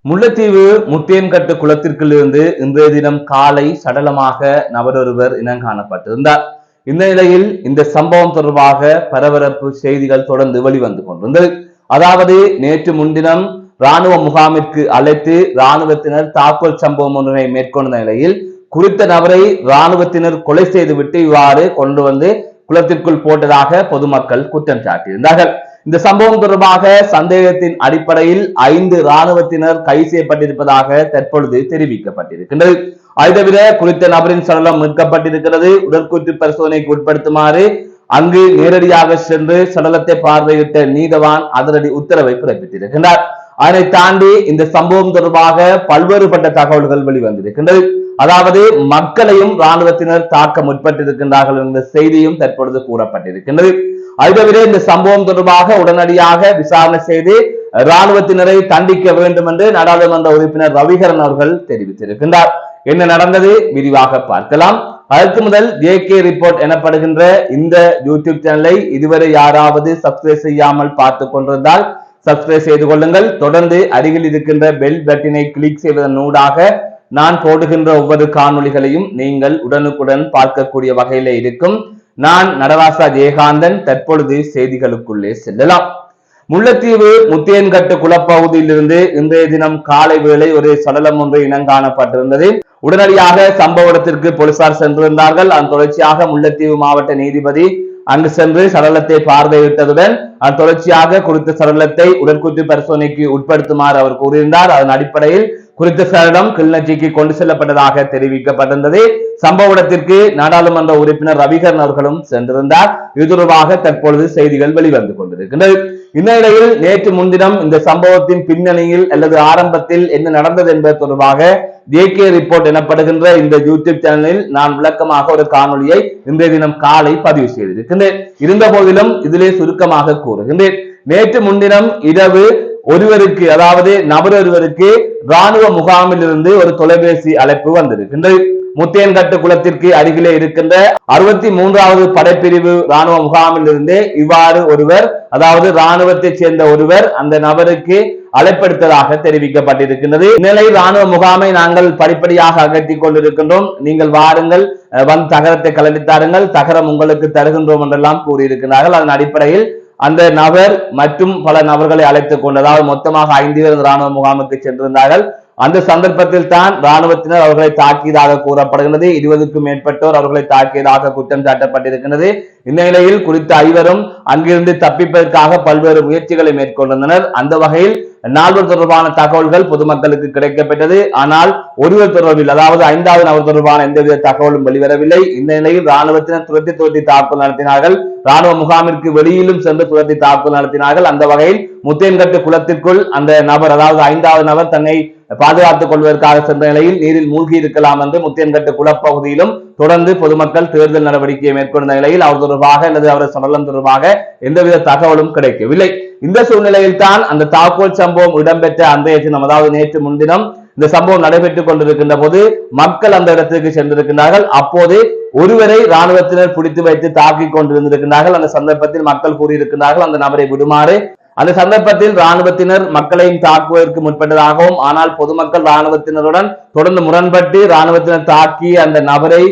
முல்லைத்தீவு முத்தியன்கட்டு குளத்திற்குள் இருந்து இன்றைய தினம் காலை சடலமாக நபரொருவர் இனம் காணப்பட்டிருந்தார். இந்த நிலையில் இந்த சம்பவம் தொடர்பாக பரபரப்பு செய்திகள் தொடர்ந்து வெளிவந்து கொண்டிருந்தது. அதாவது நேற்று முன்தினம் ராணுவ முகாமிற்கு அழைத்து ராணுவத்தினர் தாக்குதல் சம்பவம் ஒன்றை மேற்கொண்ட நிலையில் குறித்த நபரை ராணுவத்தினர் கொலை செய்துவிட்டு இவ்வாறு கொண்டு வந்து குளத்திற்குள் போட்டதாக பொதுமக்கள் குற்றம் சாட்டியிருந்தார்கள். இந்த சம்பவம் தொடர்பாக சந்தேகத்தின் அடிப்படையில் 5 ராணுவத்தினர் கைது செய்யப்பட்டிருப்பதாக தற்பொழுது தெரிவிக்கப்பட்டிருக்கின்றது. அது தவிர குறித்த நபரின் சடலம் மீட்கப்பட்டிருக்கிறது. உடற்கூற்று பரிசோதனைக்கு உட்படுத்துமாறு அங்கு நேரடியாக சென்று சடலத்தை பார்வையிட்ட நீதவான் அதிரடி உத்தரவை பிறப்பித்திருக்கின்றார். அதனை தாண்டி இந்த சம்பவம் தொடர்பாக பல்வேறுபட்ட தகவல்கள் வெளிவந்திருக்கின்றது. அதாவது மக்களையும் ராணுவத்தினர் தாக்க முற்பட்டிருக்கின்றார்கள் என்ற செய்தியும் தற்பொழுது கூறப்பட்டிருக்கின்றது. அது தவிர இந்த சம்பவம் தொடர்பாக உடனடியாக விசாரணை செய்து ராணுவத்தினரை தண்டிக்க வேண்டும் என்று நாடாளுமன்ற உறுப்பினர் ரவிகரன் அவர்கள் தெரிவித்திருக்கின்றார். என்ன நடந்தது விரிவாக பார்க்கலாம். அதற்கு முதல் JK ரிப்போர்ட் எனப்படுகின்ற இந்த யூடியூப் சேனலை இதுவரை யாராவது சப்ஸ்கிரைப் செய்யாமல் பார்த்து கொண்டிருந்தால் சப்ஸ்கிரைப் செய்து கொள்ளுங்கள். தொடர்ந்து அருகில் இருக்கின்ற பெல் பட்டனை கிளிக் செய்வதன் ஊடாக நான் போடுகின்ற ஒவ்வொரு காணொளிகளையும் நீங்கள் உடனுக்குடன் பார்க்கக்கூடிய வகையில இருக்கும். நான் நடராசா ஜெயகாந்தன். தற்பொழுது செய்திகளுக்குள்ளே செல்லலாம். முல்லைத்தீவு முத்தியன்கட்டு குளப்பகுதியில் இருந்து இன்றைய தினம் காலை வேளை ஒரு சடலம் ஒன்று இனங்காணப்பட்டிருந்தது. உடனடியாக சம்பவ இடத்திற்கு போலீசார் சென்றிருந்தார்கள். அதன் தொடர்ச்சியாக முல்லைத்தீவு மாவட்ட நீதிபதி அங்கு சென்று சடலத்தை பார்வையிட்டதுடன் அதன் தொடர்ச்சியாக குறித்த சடலத்தை உடற்கூற்று பரிசோதனைக்கு உட்படுத்துமாறு அவர் கூறியிருந்தார். அதன் அடிப்படையில் குறித்த சடலம் கிளிநொச்சிக்கு கொண்டு செல்லப்பட்டதாக தெரிவிக்கப்பட்டிருந்தது. சம்பவ இடத்திற்கு நாடாளுமன்ற உறுப்பினர் ரவிகரன் அவர்களும் சென்றிருந்தார். இது தொடர்பாக தற்பொழுது செய்திகள் வெளிவந்து கொண்டிருக்கின்றது. இந்த நிலையில் நேற்று முன்தினம் இந்த சம்பவத்தின் பின்னணியில் அல்லது ஆரம்பத்தில் என்ன நடந்தது என்பது தொடர்பாக JK ரிப்போர்ட் எனப்படுகின்ற இந்த யூடியூப் சேனலில் நான் விளக்கமாக ஒரு காணொலியை இன்றைய தினம் காலை பதிவு செய்திருக்கின்றேன். இருந்த போதிலும் இதிலே சுருக்கமாக கூறுகின்றேன். நேற்று முன்தினம் இரவு ஒருவருக்கு, அதாவது நபர் ஒருவருக்கு ராணுவ முகாமில் இருந்து ஒரு தொலைபேசி அழைப்பு வந்திருக்கின்றது. முத்தியன்கட்டு குளத்திற்கு அருகிலே இருக்கின்ற 63வது படைப்பிரிவு ராணுவ முகாமில் இருந்து இவ்வாறு ஒருவர், அதாவது ராணுவத்தை சேர்ந்த ஒருவர் அந்த நபருக்கு அழைப்படுத்ததாக தெரிவிக்கப்பட்டிருக்கின்றது. இந்நிலையில் ராணுவ முகாமை நாங்கள் படிப்படியாக அகற்றிக் கொண்டிருக்கின்றோம், நீங்கள் வாருங்கள், வந்து தகரத்தை கலடித்தாருங்கள், தகரம் உங்களுக்கு தருகின்றோம் என்றெல்லாம் கூறியிருக்கிறார்கள். அதன் அடிப்படையில் அந்த நபர் மற்றும் பல நபர்களை அழைத்துக் கொண்டு, அதாவது மொத்தமாக 5 பேர் ராணுவ முகாமுக்கு சென்றிருந்தார்கள். அந்த சந்தர்ப்பத்தில் தான் ராணுவத்தினர் அவர்களை தாக்கியதாக கூறப்படுகிறது. 20க்கும் மேற்பட்டோர் அவர்களை தாக்கியதாக குற்றம் சாட்டப்பட்டிருக்கிறது. இந்த நிலையில் குறித்த 5வரும் அங்கிருந்து தப்பிப்பதற்காக பல்வேறு முயற்சிகளை மேற்கொண்டிருந்தனர். அந்த வகையில் 4 தொடர்பான தகவல்கள் பொதுமக்களுக்கு கிடைக்கப்பட்டது. ஆனால் ஒருவர் தொடர்பில், அதாவது 5வது நபர் தொடர்பான எந்தவித தகவலும் வெளிவரவில்லை. இந்த நிலையில் ராணுவத்தினர் துரத்தி தாக்குதல் நடத்தினார்கள். ராணுவ முகாமிற்கு வெளியிலும் சென்று துரத்தி தாக்குதல் நடத்தினார்கள். அந்த வகையில் முத்தியன்கட்டு குளத்திற்குள் அந்த நபர், அதாவது 5வது நபர் தன்னை பாதுகாத்துக் கொள்வதற்காக சென்ற நிலையில் நீரில் மூழ்கி இருக்கலாம் என்று முத்தியன்கட்டு குளப்பகுதியிலும் தொடர்ந்து பொதுமக்கள் தேர்தல் நடவடிக்கையை மேற்கொண்ட நிலையில் அவர் தொடர்பாக அல்லது அவரது சடலம் தொடர்பாக எந்தவித தகவலும் கிடைக்கவில்லை. இந்த சூழ்நிலையில் தான் அந்த தாக்குதல் சம்பவம் இடம்பெற்ற அன்றைய தினம், அதாவது நேற்று முன்தினம் இந்த சம்பவம் நடைபெற்றுக் கொண்டிருக்கின்ற போது மக்கள் அந்த இடத்திற்கு சென்றிருக்கிறார்கள். அப்போது ஒருவரை ராணுவத்தினர் பிடித்து வைத்து தாக்கிக் கொண்டிருந்திருக்கிறார்கள். அந்த சந்தர்ப்பத்தில் மக்கள் கூறியிருக்கிறார்கள் அந்த நபரை விடுமாறு. அந்த சந்தர்ப்பத்தில் ராணுவத்தினர் மக்களையும் தாக்குவதற்கு முற்பட்டதாகவும், ஆனால் பொதுமக்கள் ராணுவத்தினருடன் தொடர்ந்து முரண்பட்டு ராணுவத்தினர் தாக்கி அந்த நபரை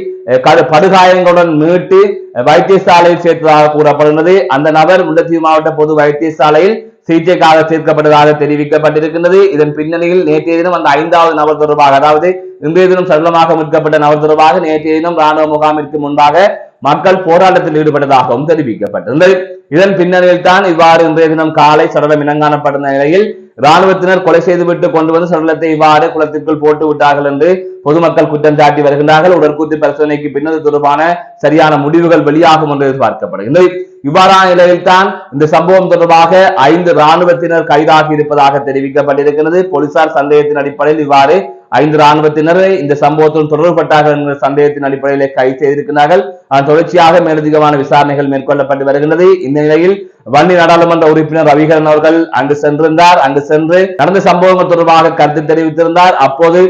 படுகாயங்களுடன் மீட்டு வைத்தியசாலையில் சேர்த்ததாக கூறப்படுகிறது. அந்த நபர் முல்லைத்தீவு மாவட்ட பொது வைத்தியசாலையில் சிகிச்சைக்காக சேர்க்கப்பட்டதாக தெரிவிக்கப்பட்டிருக்கின்றது. இதன் பின்னணியில் நேற்றைய தினம் அந்த 5வது நபர் தொடர்பாக, அதாவது இன்றைய தினம் சடலமாக மீட்கப்பட்ட நபர் தொடர்பாக நேற்றைய தினம் ராணுவ முகாமிற்கு முன்பாக மக்கள் போராட்டத்தில் ஈடுபட்டதாகவும் தெரிவிக்கப்பட்டிருந்தது. இதன் பின்னணியில் தான் இவ்வாறு இன்றைய தினம் காலை சடலம் இனங்காணப்பட்ட நிலையில் ராணுவத்தினர் கொலை செய்துவிட்டு கொண்டு வந்து சடலத்தை இவ்வாறு குளத்திற்குள் போட்டு விட்டார்கள் என்று பொதுமக்கள் குற்றம் சாட்டி வருகின்றார்கள். உடற்கூற்று பரிசோதனைக்கு பின்னர் தொடர்பான சரியான முடிவுகள் வெளியாகும் என்று எதிர்பார்க்கப்படுகின்றது. இவ்வாறான நிலையில் தான் இந்த சம்பவம் தொடர்பாக 5 ராணுவத்தினர் கைதாகி இருப்பதாக தெரிவிக்கப்பட்டிருக்கிறது. போலீசார் சந்தேகத்தின் அடிப்படையில் இவ்வாறு 5 ராணுவத்தினர் இந்த சம்பவத்துடன் தொடர்பட்டார்கள் என்ற சந்தேகத்தின் அடிப்படையில் கைது செய்திருக்கிறார்கள். தொடர்ச்சியாக மேலதிகமான விசாரணைகள் மேற்கொள்ளப்பட்டு வருகின்றது. இந்த நிலையில் வன்னி நாடாளுமன்ற உறுப்பினர் ரவிகரன் அவர்கள் அங்கு சென்றிருந்தார். அங்கு சென்று நடந்த சம்பவங்கள் தொடர்பாக கருத்து தெரிவித்திருந்தார். அப்போது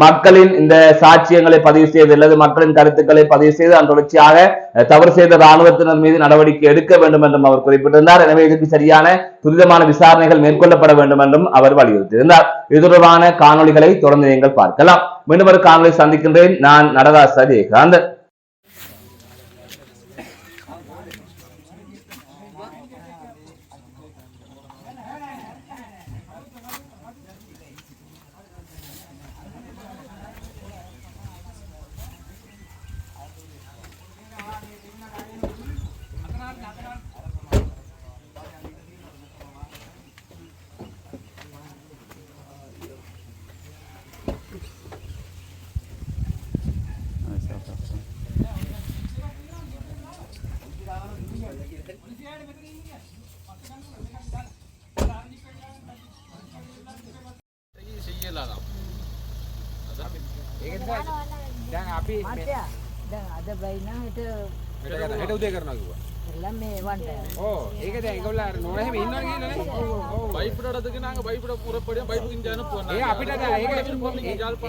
மக்களின் இந்த சாட்சியங்களை பதிவு செய்து அல்லது மக்களின் கருத்துக்களை பதிவு செய்து அதன் தொடர்ச்சியாக தவறு செய்த இராணுவத்தினர் மீது நடவடிக்கை எடுக்க வேண்டும் என்றும் அவர் குறிப்பிட்டிருந்தார். எனவே இதற்கு சரியான துரிதமான விசாரணைகள் மேற்கொள்ளப்பட வேண்டும் என்றும் அவர் வலியுறுத்தியிருந்தார். இது தொடர்பான காணொலிகளை தொடர்ந்து நீங்கள் பார்க்கலாம். மீண்டும் ஒரு காணொலி சந்திக்கின்றேன். நான் நடராச ஜெயகாந்த். දැන් අපි දැන් අද බයිනා හෙට උදේ කරනවා කිව්වා. එல்லாம் මේ වන්ට. ඔව් ඒක දැන් ඒගොල්ලෝ අර නෝන හැම ඉන්නවා කියලා නේ. ඔව් බයිප් වලටද நாங்க பைப் වල පුරපඩිය බයිප් කින් යන ඒ අපිට දැන්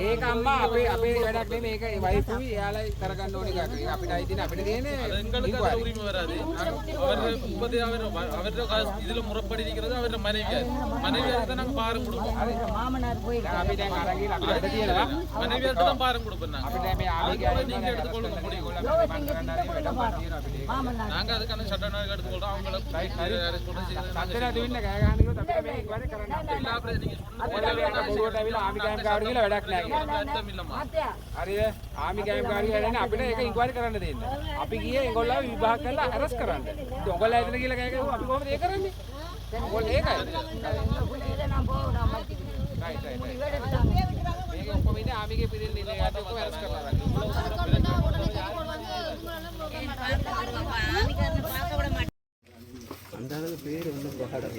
ඒක අම්මා අපේ වැඩක් නෙමෙයි මේක ඒ වයිපුයි එයාලයි කරගන්න ඕනේ එකක්. ඒක අපිට අයිතිනේ අපිට තියෙන්නේ எங்களுக்கு உரிமை வராது. அவர் முப்பது அவരുടെ இதுல முறப்படி இருக்கிறது அவരുടെ மனைவியார் தான் நாங்க பாரம் கொடுப்போம். மாமனார் போய் අපි දැන් අරගෙන අපිට වැඩ තියෙනවා. மனைவியார்ட்ட தான் பாரம் கொடுப்போம் நாங்க. අපිට මේ ආවේ நீங்க எடுத்துக்கொள்ளுங்க முடியும். நாங்க அதுக்கான சட்டநாயகம் எடுத்துக்கொள்றோம். அவங்கள සතරට වෙන්න ගෑ ගන්න කිව්වොත් අපිට මේක වැඩ කරන්න බෑ. අපිට நீங்க சொன்ன බොරුවට ඇවිල්ලා ආමි ගෑම් කාඩ් කියලා වැඩක් නෑ කියලා. හරිද? ආමි ගෑම් කාඩ් කියලා අපිට ඒක ඉන්ක්වයරි කරන්න දෙන්න. අපි ගියේ ඒගොල්ලෝ විභාග කරලා අරස් කරන්න. ඉතින් ඔයගොල්ලෝ ඇදලා කියලා ගෑ ගහුවා අපි කොහොමද ඒක කරන්නේ? ඔයගොල්ලෝ ඒකයි. මේක ඔක්කොම ඉන්නේ ආමිගේ පිළිල් ඉන්නේ යට ඔක්කොම අරස් කරනවා. அந்த அளவு பேர் வந்து பாடம்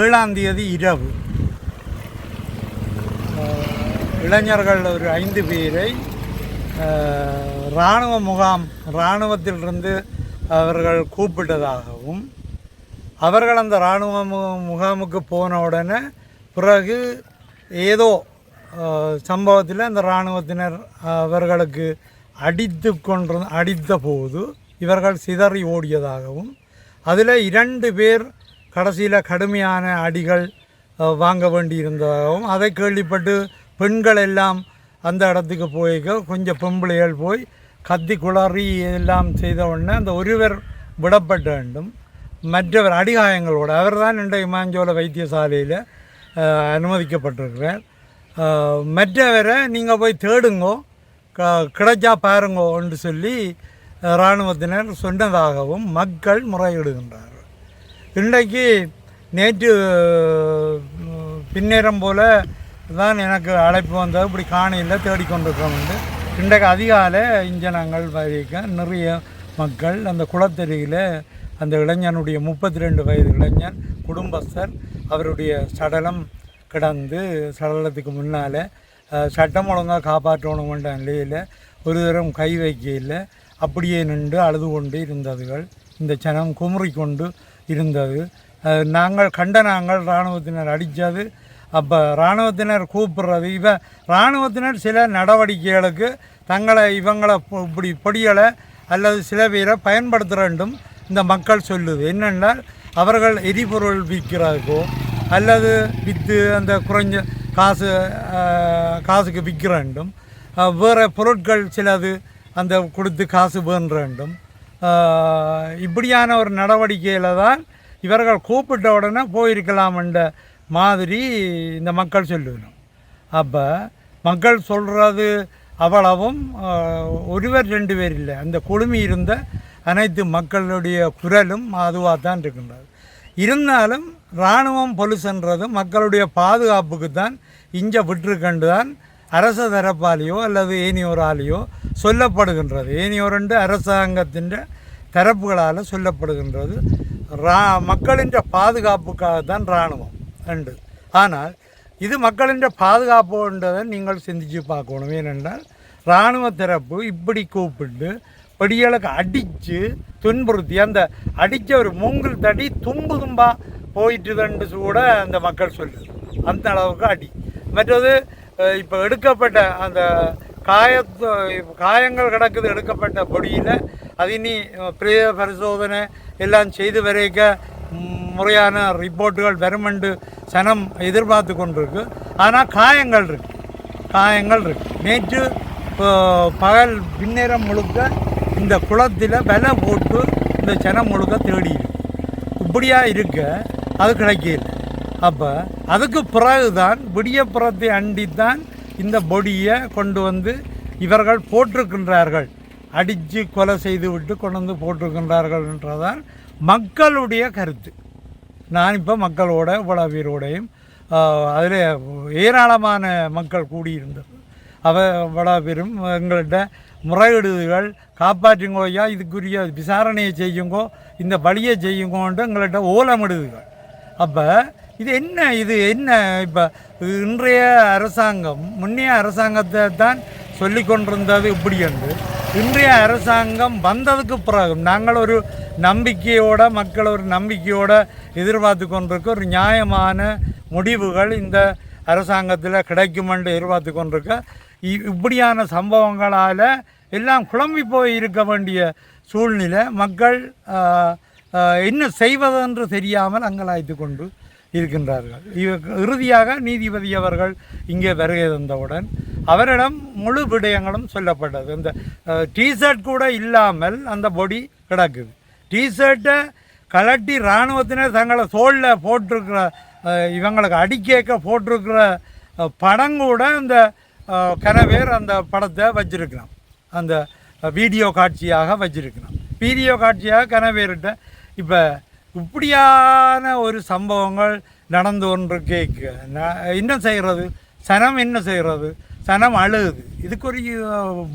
ஏழாம் தேதி இரவு இளைஞர்கள் ஒரு 5 பேரை இராணுவத்திலிருந்து அவர்கள் கூப்பிட்டதாகவும் அவர்கள் அந்த இராணுவ முகாமுக்கு போன உடனே பிறகு ஏதோ சம்பவத்தில் அந்த இராணுவத்தினர் அவர்களுக்கு அடித்த போது இவர்கள் சிதறி ஓடியதாகவும் அதில் 2 பேர் கடைசியில் கடுமையான அடிகள் வாங்க வேண்டியிருந்ததாகவும் அதை கேள்விப்பட்டு பெண்கள் எல்லாம் அந்த இடத்துக்கு போய் கொஞ்சம் பொம்பளைகள் போய் கத்தி குளறி எல்லாம் செய்த உடனே அந்த ஒருவர் விடப்பட வேண்டும். மற்றவர் அடிகாயங்களோடு அவர் தான் இன்றைய மாஞ்சோல வைத்தியசாலையில் அனுமதிக்கப்பட்டிருக்கிறார். மற்றவரை நீங்கள் போய் தேடுங்கோ கிடைச்சா பாருங்கோ என்று சொல்லி இராணுவத்தினர் சொன்னதாகவும் மக்கள் முறையிடுகின்றார்கள். இன்றைக்கு நேற்று பின்னேரம் போல் தான் எனக்கு அழைப்பு வந்தது, இப்படி காணியில் தேடிக்கொண்டிருக்கிறோம். இன்றைக்கு அதிகாலை இங்கே நாங்கள் வரைக்க நிறைய மக்கள் அந்த குளத்தருகில் அந்த இளைஞனுடைய 32 வயது இளைஞன் குடும்பஸ்தர் அவருடைய சடலம் கிடந்து சடலத்துக்கு முன்னால் சட்டம் ஒழுங்காக காப்பாற்றணுமென்ற நிலையில் ஒரு தரம் கை வைக்கையில் அப்படியே நின்று அழுது கொண்டு இருந்ததுகள் இந்த ஜனம் குமுறி கொண்டு இருந்தது. நாங்கள் இராணுவத்தினர் அடித்தது. அப்போ இராணுவத்தினர் கூப்பிடுறது இராணுவத்தினர் சில நடவடிக்கைகளுக்கு இவங்களை இப்படி பொடிகளை அல்லது சில பேரை பயன்படுத்த வேண்டும் இந்த மக்கள் சொல்லுது. என்னென்றால் அவர்கள் எரிபொருள் விற்கிறதுக்கோ அல்லது விற்று அந்த குறைஞ்ச காசுக்கு விற்க வேண்டும், வேறு பொருட்கள் சிலது அந்த கொடுத்து காசு வேண்ட வேண்டும். இப்படியான ஒரு நடவடிக்கையில் தான் இவர்கள் கூப்பிட்ட உடனே போயிருக்கலாம் என்ற மாதிரி இந்த மக்கள் சொல்லுவேன். அப்போ மக்கள் சொல்கிறது அவ்வளவும் ஒருவர் 2 பேர் இல்லை, அந்த குழுமி இருந்த அனைத்து மக்களுடைய குரலும் அதுவாக தான் இருக்கின்றது. இருந்தாலும் இராணுவம் பொலிசன்றது மக்களுடைய பாதுகாப்புக்கு தான் இஞ்ச விட்டுருக்கண்டு தான் அரச தரப்பாலேயோ அல்லது ஏனியோராலேயோ சொல்லப்படுகின்றது. ஏனியோரென்று அரசாங்கத்தின் தரப்புகளால் சொல்லப்படுகின்றது. மக்களின் பாதுகாப்புக்காக தான் இராணுவம் உண்டு. ஆனால் இது மக்களின் பாதுகாப்புன்றதை நீங்கள் சிந்தித்து பார்க்கணும். ஏனென்றால் இராணுவ தரப்பு இப்படி கூப்பிட்டு படிகளுக்கு அடித்து துன்புறுத்தி அந்த அடித்த ஒரு மூங்கில் தடி தும்பாக போயிட்டுதுன்னு கூட அந்த மக்கள் சொல்லுது. அந்த அளவுக்கு அடி. மற்றது இப்போ எடுக்கப்பட்ட அந்த காயங்கள் கிடக்குது எடுக்கப்பட்ட பொடியில் அது இனி பிரேத பரிசோதனை எல்லாம் செய்து வரைக்க முறையான ரிப்போர்ட்டுகள் வருமென்று சனம் எதிர்பார்த்து கொண்டிருக்கு. ஆனால் காயங்கள் இருக்கு. நேற்று பகல் பின்னேரம் முழுக்க இந்த குளத்தில் விலை போட்டு இந்த சனம் முழுக்க தேடி இப்படியா இருக்க அது கிடைக்கல. அப்போ அதுக்கு பிறகுதான் விடியப்புறத்தை அண்டித்தான் இந்த பொடியை கொண்டு வந்து இவர்கள் போட்டிருக்கின்றார்கள். அடித்து கொலை செய்து விட்டு கொண்டு வந்து போட்டிருக்கின்றார்கள் என்றதான் மக்களுடைய கருத்து. நான் இப்போ மக்களோட இவ்வளோ பேரோடையும் அதில் ஏராளமான மக்கள் கூடியிருந்தது. இவ்வளோ பேரும் எங்கள்கிட்ட முறையீடுகள் காப்பாற்றுங்கோ, ஐயா இதுக்குரிய விசாரணையை செய்யுங்கோ, இந்த வழியை செய்யுங்கோன்ட்டு எங்கள்கிட்ட ஓலமிடுதுகள். அப்போ இது என்ன இப்போ இன்றைய அரசாங்கம் முன்னைய அரசாங்கத்தை தான் சொல்லி கொண்டிருந்தது இப்படி என்று. இன்றைய அரசாங்கம் வந்ததுக்கு பிறகு நாங்கள் ஒரு நம்பிக்கையோட மக்கள் ஒரு நம்பிக்கையோட எதிர்பார்த்து கொண்டிருக்க ஒரு நியாயமான முடிவுகள் இந்த அரசாங்கத்தில் கிடைக்கும் என்று எதிர்பார்த்து கொண்டிருக்க இப்படியான சம்பவங்களால் எல்லாம் குழம்பி போய் இருக்க வேண்டிய சூழ்நிலை. மக்கள் என்ன செய்வதென்று தெரியாமல் அங்கலாய்த்து கொண்டு இருக்கின்றார்கள். இறுதியாக நீதிபதி அவர்கள் இங்கே வருகை தந்தவுடன் அவரிடம் முழு விடயங்களும் சொல்லப்பட்டது. இந்த டிஷர்ட் கூட இல்லாமல் அந்த பொடி கிடக்குது. டிஷர்ட்டை கலட்டி இராணுவத்தினர் தங்களை தோளில் போட்டிருக்கிற இவங்களுக்கு அடிக்கேக்க போட்டிருக்கிற படம் கூட அந்த கனவேர் அந்த படத்தை வச்சிருக்கலாம், அந்த வீடியோ காட்சியாக வச்சிருக்கலாம். வீடியோ காட்சியாக கனவேர்கிட்ட இப்போ இப்படியான ஒரு சம்பவங்கள் நடந்து கொண்டு கேட்க என்ன செய்கிறது, சனம் என்ன செய்கிறது, சனம் அழுகுது. இதுக்கு ஒரு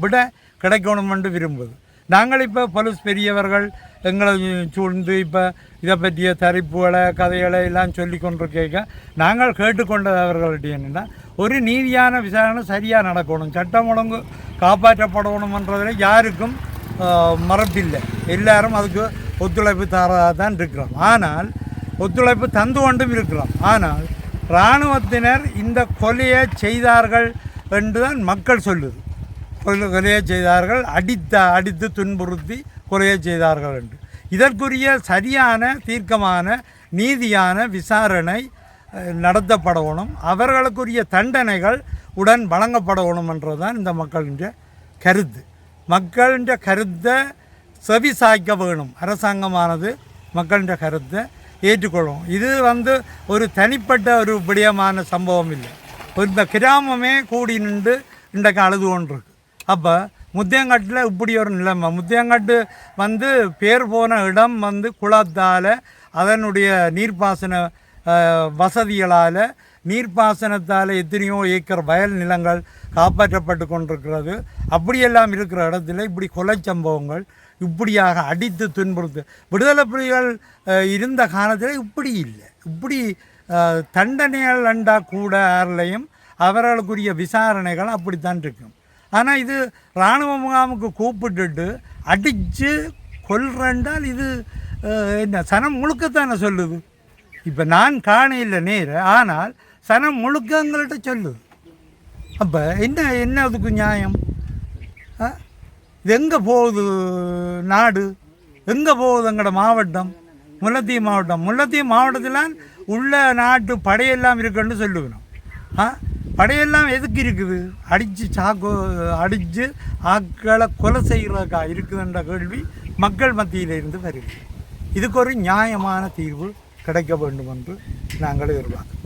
விட கிடைக்கணுமென்று விரும்புது. நாங்கள் இப்போ போலீஸ் பெரியவர்கள் எங்களை சூழ்ந்து இப்போ இதை பற்றிய தரிப்புகளை கதைகளை எல்லாம் சொல்லி கொண்டு கேட்க நாங்கள் கேட்டுக்கொண்டவர்கள்ட்ட என்னென்னா ஒரு நீதியான விசாரணை சரியாக நடக்கணும், சட்டம் ஒழுங்கு காப்பாற்றப்படணுமன்றதில் யாருக்கும் மறப்பில்லை. எல்லாரும் அதுக்கு ஒத்துழைப்பு தரதாக தான் இருக்கிறோம். ஆனால் ஒத்துழைப்பு தந்து கொண்டும் இருக்கிறோம். ஆனால் இராணுவத்தினர் இந்த கொலையை செய்தார்கள் என்று தான் மக்கள் சொல்லுது. கொலையை செய்தார்கள், அடித்து துன்புறுத்தி கொலையை செய்தார்கள் என்று. இதற்குரிய சரியான தீர்க்கமான நீதியான விசாரணை நடத்தப்படணும், அவர்களுக்குரிய தண்டனைகள் உடன் வழங்கப்படணும் என்றுதான் இந்த மக்களின் கருத்து. மக்களின் கருத்தை செவி சாய்க்க வேணும். அரசாங்கமானது மக்களின் கருத்தை ஏற்றுக்கொள்ளும். இது ஒரு தனிப்பட்ட ஒரு விடயமான சம்பவம் இல்லை. இந்த கிராமமே கூடி நின்று இன்றைக்கு அழுது கொண்டிருக்கு. அப்போ முத்தியங்காட்டில் இப்படி ஒரு நிலைமை. முத்தியங்காட்டு பேர் போன இடம் குளத்தால் அதனுடைய நீர்ப்பாசன வசதிகளால் நீர்ப்பாசனத்தால் எத்தனையோ ஏக்கர் வயல் நிலங்கள் காப்பாற்றப்பட்டு கொண்டிருக்கிறது. அப்படியெல்லாம் இருக்கிற இடத்துல இப்படி கொலை சம்பவங்கள் இப்படியாக அடித்து துன்புறுத்து விடுதலை புலிகள் இருந்த காலத்தில் இப்படி இல்லை. இப்படி தண்டனைகள் அண்டா கூட யாரிலையும் அவர்களுக்குரிய விசாரணைகள் அப்படித்தான் இருக்கும். ஆனால் இது இராணுவ முகாமுக்கு கூப்பிட்டுட்டு அடித்து கொல்றேன்றால் இது என்ன சனம் முழுக்கத்தானே சொல்லுது. இப்போ நான் காணையில் நேர, ஆனால் சனம் முழுக்க எங்கள்கிட்ட சொல்லுது. அப்போ என்ன அதுக்கு நியாயம்? இது எங்கே போகுது நாடு? எங்கே போகுது எங்களோட மாவட்டம்? முல்லைத்தீவு மாவட்டம். முல்லைத்தீவு மாவட்டத்தில் உள்ள நாட்டு படையெல்லாம் இருக்குன்னு சொல்லுவேணும். படையெல்லாம் எதுக்கு இருக்குது? அடித்து ஆக்களை கொலை செய்கிறதுக்கா இருக்குதுன்ற கேள்வி மக்கள் மத்தியில் இருந்து வருது. இதுக்கு ஒரு நியாயமான தீர்வு கிடைக்க வேண்டும் என்று நாங்கள் எதிர்பார்க்கிறோம்.